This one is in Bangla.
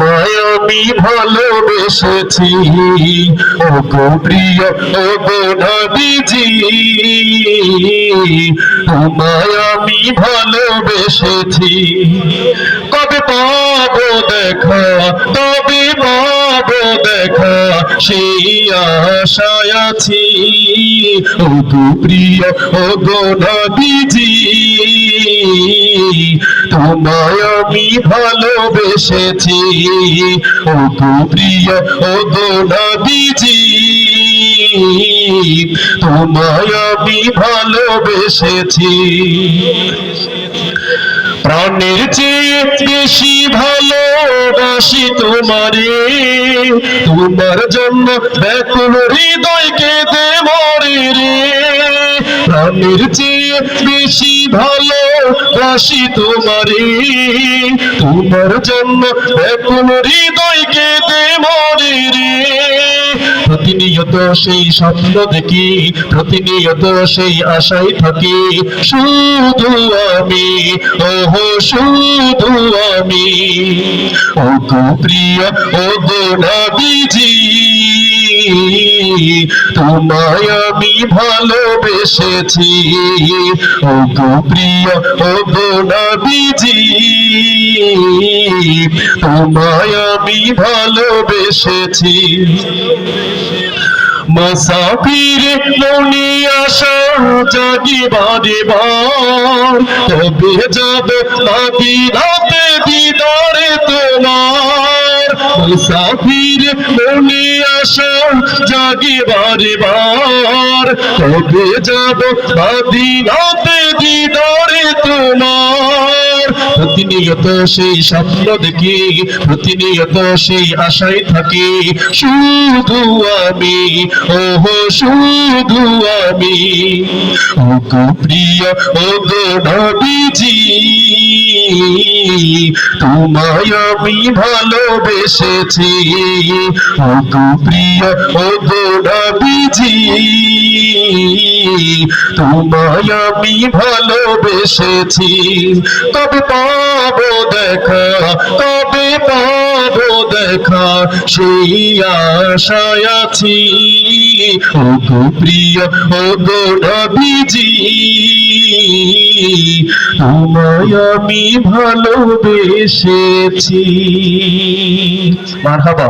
তোমায় আমি ভালোবেসেছি ওগো প্রিয় ওগো নবীজি, তোমায় আমি ভালোবেসেছি। কবে পাবো দেখা, কবে পাবো দেখা, সেই আশায় আছি ওগো প্রিয় ওগো নবীজি, তোমায় আমি ভালোবেসেছি ওগো প্রিয় ওগো নবীজি, তোমায় আমি ভালোবেসেছি। প্রাণের চেয়ে বেশি ভালোবাসি তোমারে, তোমার জন্য ব্যাকুল হৃদয় কেঁদে মরে রে। প্রাণের চেয়ে বেশি ভালোবাসি তোমারে, তোমার জন্য ব্যাকুল হৃদয় কেঁদে মরে রে। প্রতিনিয়ত সেই স্বপ্ন দেখি, প্রতিনিয়ত সেই আশায় থাকি, শুধু আমি ওহো শুধু আমি ওগো প্রিয় ওগো নবীজি, তোমায় আমি ভালোবেসেছি ওগো প্রিয় ওগো নবীজি, তোমায় আমি ভালোবেসেছি। মুসাফির মনে আশা জাগি বারে বার, তবে যাব মদিনাতে দিদারে তোমার। মুসাফির মনে আশা জাগি বারে বার, তবে যাব মদিনাতে দিদারে তোমার। প্রতিনিয়ত সেই স্বপ্ন দেখি, প্রতিনিয়ত সেই আশায় থাকি, শুধু আমি ওহো শুধু আমি ওগো প্রিয় ওগো নবীজি, তোমায় আমি ভালোবেসেছি ওগো প্রিয় ওগো নবীজি, তোমায় আমি ভালোবেসেছি। কবে পাবো দেখা, কবে পাবো দেখা, সেই আশায় আছি ওগো প্রিয় ওগো নবীজি, তোমায় আমি ভালোবেসেছি। মারহাবা।